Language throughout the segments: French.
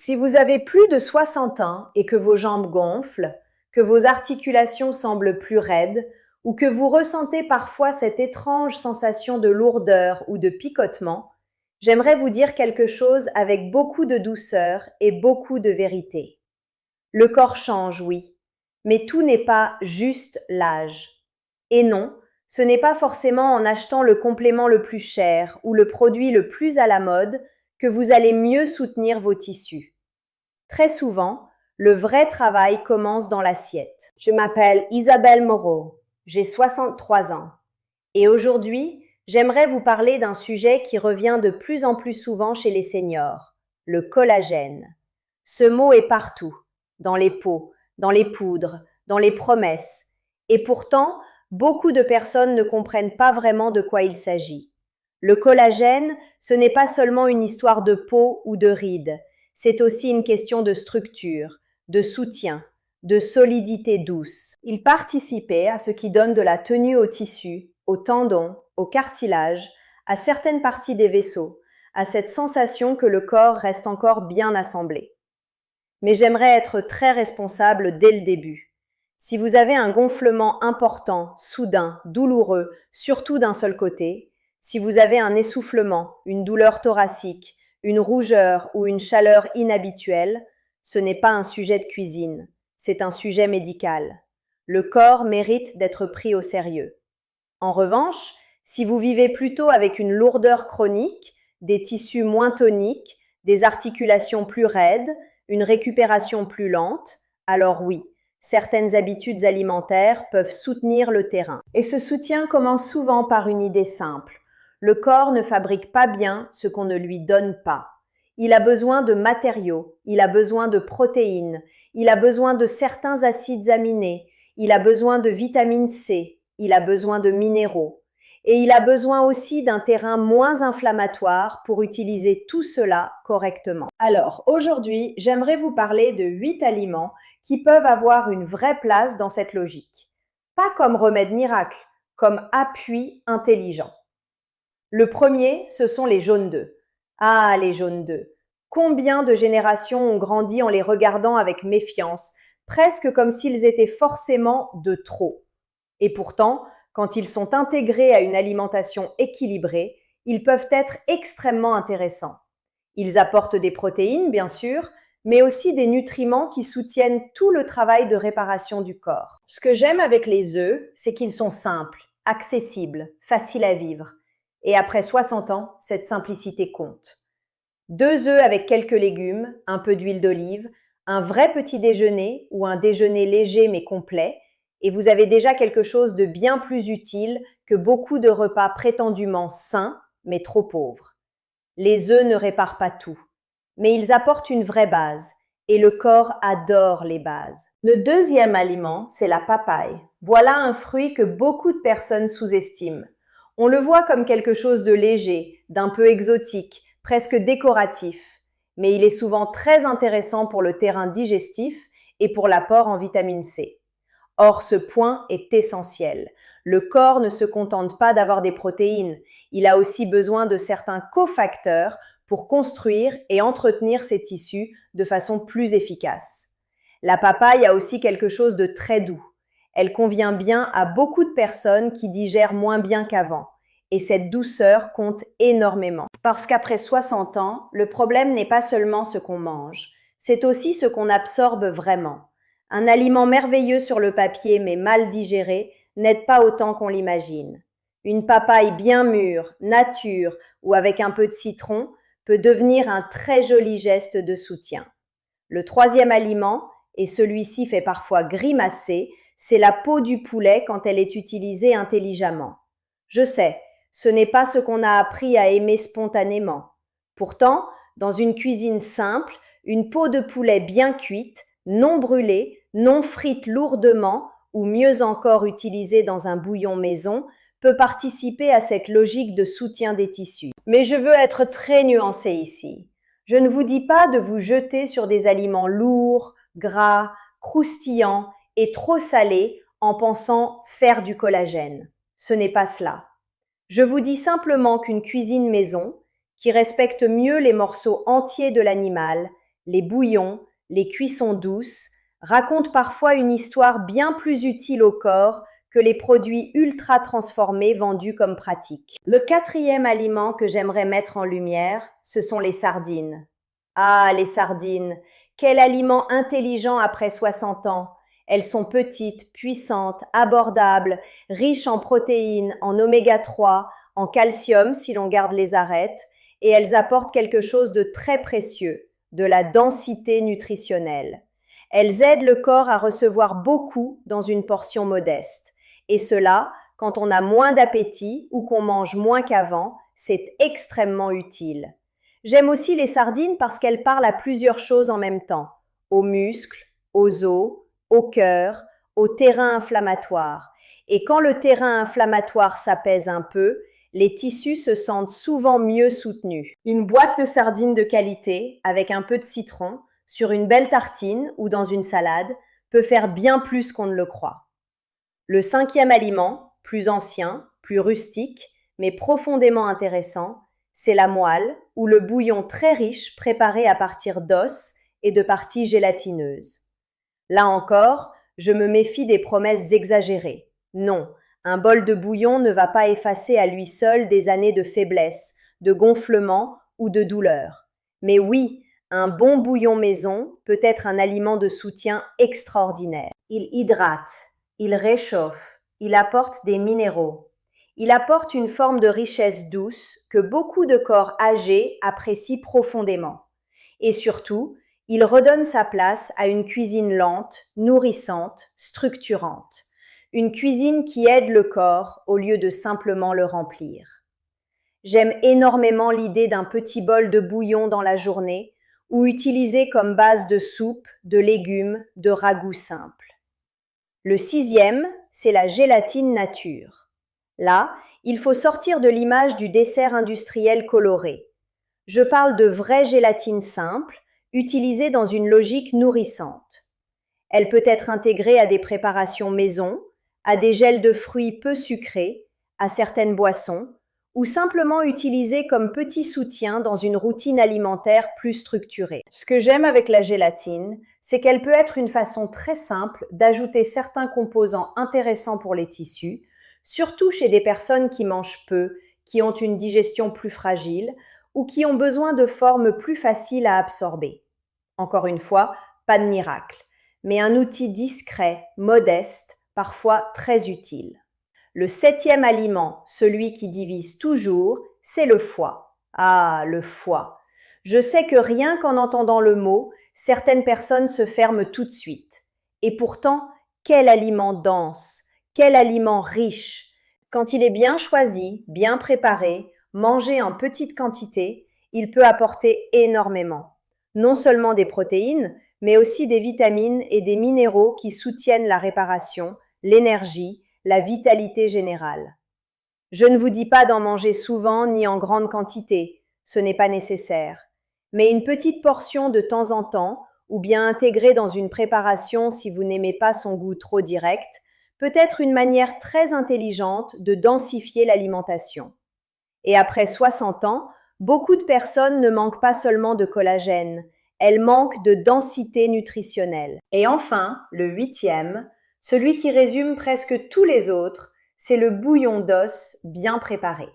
Si vous avez plus de 60 ans et que vos jambes gonflent, que vos articulations semblent plus raides ou que vous ressentez parfois cette étrange sensation de lourdeur ou de picotement, j'aimerais vous dire quelque chose avec beaucoup de douceur et beaucoup de vérité. Le corps change, oui, mais tout n'est pas juste l'âge. Et non, ce n'est pas forcément en achetant le complément le plus cher ou le produit le plus à la mode que vous allez mieux soutenir vos tissus. Très souvent, le vrai travail commence dans l'assiette. Je m'appelle Isabelle Moreau, j'ai 63 ans et aujourd'hui, j'aimerais vous parler d'un sujet qui revient de plus en plus souvent chez les seniors, le collagène. Ce mot est partout, dans les pots, dans les poudres, dans les promesses, et pourtant, beaucoup de personnes ne comprennent pas vraiment de quoi il s'agit. Le collagène, ce n'est pas seulement une histoire de peau ou de rides, c'est aussi une question de structure, de soutien, de solidité douce. Il participait à ce qui donne de la tenue au tissu, aux tendons, au cartilage, à certaines parties des vaisseaux, à cette sensation que le corps reste encore bien assemblé. Mais j'aimerais être très responsable dès le début. Si vous avez un gonflement important, soudain, douloureux, surtout d'un seul côté, si vous avez un essoufflement, une douleur thoracique, une rougeur ou une chaleur inhabituelle, ce n'est pas un sujet de cuisine, c'est un sujet médical. Le corps mérite d'être pris au sérieux. En revanche, si vous vivez plutôt avec une lourdeur chronique, des tissus moins toniques, des articulations plus raides, une récupération plus lente, alors oui, certaines habitudes alimentaires peuvent soutenir le terrain. Et ce soutien commence souvent par une idée simple. Le corps ne fabrique pas bien ce qu'on ne lui donne pas. Il a besoin de matériaux, il a besoin de protéines, il a besoin de certains acides aminés, il a besoin de vitamine C, il a besoin de minéraux. Et il a besoin aussi d'un terrain moins inflammatoire pour utiliser tout cela correctement. Alors, aujourd'hui, j'aimerais vous parler de 8 aliments qui peuvent avoir une vraie place dans cette logique. Pas comme remède miracle, comme appui intelligent. Le premier, ce sont les jaunes d'œufs. Ah, les jaunes d'œufs. Combien de générations ont grandi en les regardant avec méfiance, presque comme s'ils étaient forcément de trop. Et pourtant, quand ils sont intégrés à une alimentation équilibrée, ils peuvent être extrêmement intéressants. Ils apportent des protéines, bien sûr, mais aussi des nutriments qui soutiennent tout le travail de réparation du corps. Ce que j'aime avec les œufs, c'est qu'ils sont simples, accessibles, faciles à vivre. Et après 60 ans, cette simplicité compte. 2 œufs avec quelques légumes, un peu d'huile d'olive, un vrai petit déjeuner ou un déjeuner léger mais complet, et vous avez déjà quelque chose de bien plus utile que beaucoup de repas prétendument sains, mais trop pauvres. Les œufs ne réparent pas tout, mais ils apportent une vraie base, et le corps adore les bases. Le deuxième aliment, c'est la papaye. Voilà un fruit que beaucoup de personnes sous-estiment. On le voit comme quelque chose de léger, d'un peu exotique, presque décoratif, mais il est souvent très intéressant pour le terrain digestif et pour l'apport en vitamine C. Or, ce point est essentiel. Le corps ne se contente pas d'avoir des protéines, il a aussi besoin de certains cofacteurs pour construire et entretenir ses tissus de façon plus efficace. La papaye a aussi quelque chose de très doux. Elle convient bien à beaucoup de personnes qui digèrent moins bien qu'avant. Et cette douceur compte énormément. Parce qu'après 60 ans, le problème n'est pas seulement ce qu'on mange, c'est aussi ce qu'on absorbe vraiment. Un aliment merveilleux sur le papier mais mal digéré n'aide pas autant qu'on l'imagine. Une papaye bien mûre, nature ou avec un peu de citron peut devenir un très joli geste de soutien. Le troisième aliment, et celui-ci fait parfois grimacer, c'est la peau du poulet quand elle est utilisée intelligemment. Je sais, ce n'est pas ce qu'on a appris à aimer spontanément. Pourtant, dans une cuisine simple, une peau de poulet bien cuite, non brûlée, non frite lourdement ou mieux encore utilisée dans un bouillon maison peut participer à cette logique de soutien des tissus. Mais je veux être très nuancée ici. Je ne vous dis pas de vous jeter sur des aliments lourds, gras, croustillants et trop salés en pensant faire du collagène. Ce n'est pas cela. Je vous dis simplement qu'une cuisine maison, qui respecte mieux les morceaux entiers de l'animal, les bouillons, les cuissons douces racontent parfois une histoire bien plus utile au corps que les produits ultra transformés vendus comme pratiques. Le quatrième aliment que j'aimerais mettre en lumière, ce sont les sardines. Ah, les sardines! Quel aliment intelligent après 60 ans! Elles sont petites, puissantes, abordables, riches en protéines, en oméga 3, en calcium si l'on garde les arêtes, et elles apportent quelque chose de très précieux, de la densité nutritionnelle. Elles aident le corps à recevoir beaucoup dans une portion modeste. Et cela, quand on a moins d'appétit ou qu'on mange moins qu'avant, c'est extrêmement utile. J'aime aussi les sardines parce qu'elles parlent à plusieurs choses en même temps, aux muscles, aux os, au cœur, au terrain inflammatoire. Et quand le terrain inflammatoire s'apaise un peu, les tissus se sentent souvent mieux soutenus. Une boîte de sardines de qualité, avec un peu de citron, sur une belle tartine ou dans une salade, peut faire bien plus qu'on ne le croit. Le cinquième aliment, plus ancien, plus rustique, mais profondément intéressant, c'est la moelle ou le bouillon très riche préparé à partir d'os et de parties gélatineuses. Là encore, je me méfie des promesses exagérées. Non, un bol de bouillon ne va pas effacer à lui seul des années de faiblesse, de gonflement ou de douleur. Mais oui, un bon bouillon maison peut être un aliment de soutien extraordinaire. Il hydrate, il réchauffe, il apporte des minéraux. Il apporte une forme de richesse douce que beaucoup de corps âgés apprécient profondément. Et surtout, il redonne sa place à une cuisine lente, nourrissante, structurante. Une cuisine qui aide le corps au lieu de simplement le remplir. J'aime énormément l'idée d'un petit bol de bouillon dans la journée ou utilisé comme base de soupe, de légumes, de ragoûts simples. Le sixième, c'est la gélatine nature. Là, il faut sortir de l'image du dessert industriel coloré. Je parle de vraie gélatine simple, utilisée dans une logique nourrissante. Elle peut être intégrée à des préparations maison, à des gels de fruits peu sucrés, à certaines boissons, ou simplement utilisée comme petit soutien dans une routine alimentaire plus structurée. Ce que j'aime avec la gélatine, c'est qu'elle peut être une façon très simple d'ajouter certains composants intéressants pour les tissus, surtout chez des personnes qui mangent peu, qui ont une digestion plus fragile ou qui ont besoin de formes plus faciles à absorber. Encore une fois, pas de miracle, mais un outil discret, modeste, parfois très utile. Le septième aliment, celui qui divise toujours, c'est le foie. Ah, le foie. Je sais que rien qu'en entendant le mot, certaines personnes se ferment tout de suite. Et pourtant, quel aliment dense, quel aliment riche. Quand il est bien choisi, bien préparé, mangé en petite quantité, il peut apporter énormément. Non seulement des protéines, mais aussi des vitamines et des minéraux qui soutiennent la réparation, l'énergie, la vitalité générale. Je ne vous dis pas d'en manger souvent ni en grande quantité, ce n'est pas nécessaire. Mais une petite portion de temps en temps, ou bien intégrée dans une préparation si vous n'aimez pas son goût trop direct, peut être une manière très intelligente de densifier l'alimentation. Et après 60 ans, beaucoup de personnes ne manquent pas seulement de collagène, elles manquent de densité nutritionnelle. Et enfin, le huitième, celui qui résume presque tous les autres, c'est le bouillon d'os bien préparé.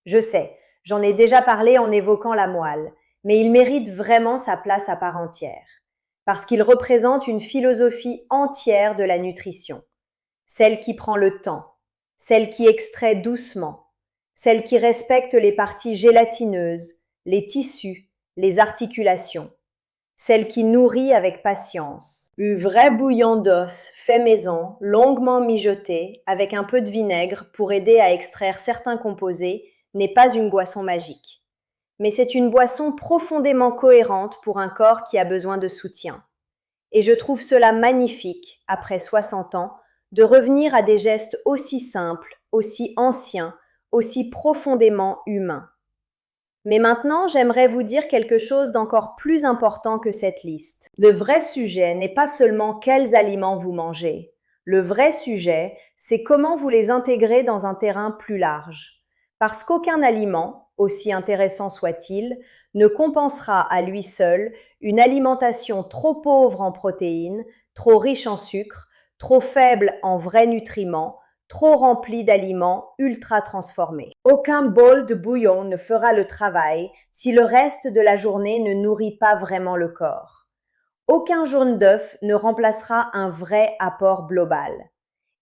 Je sais, j'en ai déjà parlé en évoquant la moelle, mais il mérite vraiment sa place à part entière, parce qu'il représente une philosophie entière de la nutrition. Celle qui prend le temps, celle qui extrait doucement, celle qui respecte les parties gélatineuses, les tissus, les articulations, celle qui nourrit avec patience. Un vrai bouillon d'os fait maison, longuement mijoté, avec un peu de vinaigre pour aider à extraire certains composés, n'est pas une boisson magique. Mais c'est une boisson profondément cohérente pour un corps qui a besoin de soutien. Et je trouve cela magnifique, après 60 ans, de revenir à des gestes aussi simples, aussi anciens, aussi profondément humains. Mais maintenant, j'aimerais vous dire quelque chose d'encore plus important que cette liste. Le vrai sujet n'est pas seulement quels aliments vous mangez. Le vrai sujet, c'est comment vous les intégrez dans un terrain plus large. Parce qu'aucun aliment, aussi intéressant soit-il, ne compensera à lui seul une alimentation trop pauvre en protéines, trop riche en sucre, trop faible en vrais nutriments, trop remplie d'aliments ultra transformés. Aucun bol de bouillon ne fera le travail si le reste de la journée ne nourrit pas vraiment le corps. Aucun jaune d'œuf ne remplacera un vrai apport global.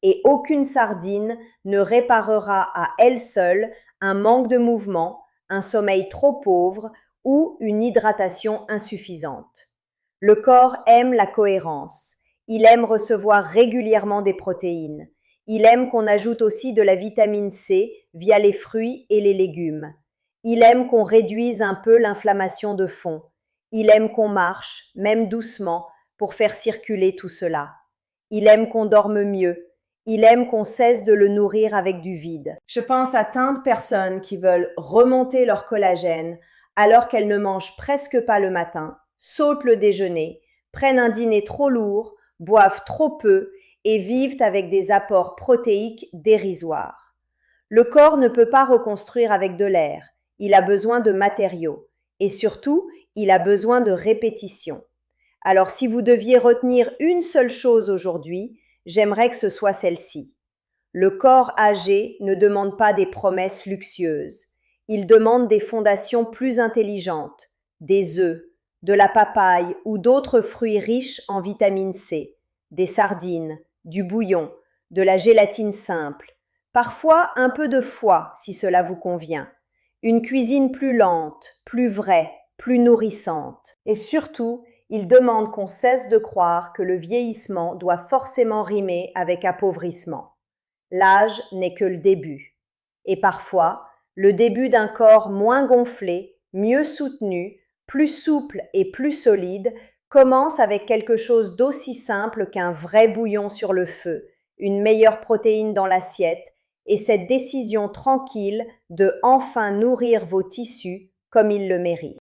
Et aucune sardine ne réparera à elle seule un manque de mouvement, un sommeil trop pauvre ou une hydratation insuffisante. Le corps aime la cohérence. Il aime recevoir régulièrement des protéines. Il aime qu'on ajoute aussi de la vitamine C via les fruits et les légumes. Il aime qu'on réduise un peu l'inflammation de fond. Il aime qu'on marche, même doucement, pour faire circuler tout cela. Il aime qu'on dorme mieux. Il aime qu'on cesse de le nourrir avec du vide. Je pense à tant de personnes qui veulent remonter leur collagène alors qu'elles ne mangent presque pas le matin, sautent le déjeuner, prennent un dîner trop lourd, boivent trop peu et vivent avec des apports protéiques dérisoires. Le corps ne peut pas reconstruire avec de l'air, il a besoin de matériaux et surtout, il a besoin de répétition. Alors si vous deviez retenir une seule chose aujourd'hui, j'aimerais que ce soit celle-ci. Le corps âgé ne demande pas des promesses luxueuses. Il demande des fondations plus intelligentes, des œufs, de la papaye ou d'autres fruits riches en vitamine C, des sardines, du bouillon, de la gélatine simple, parfois un peu de foie si cela vous convient, une cuisine plus lente, plus vraie, plus nourrissante. Et surtout, il demande qu'on cesse de croire que le vieillissement doit forcément rimer avec appauvrissement. L'âge n'est que le début. Et parfois, le début d'un corps moins gonflé, mieux soutenu, plus souple et plus solide commence avec quelque chose d'aussi simple qu'un vrai bouillon sur le feu, une meilleure protéine dans l'assiette et cette décision tranquille de enfin nourrir vos tissus comme ils le méritent.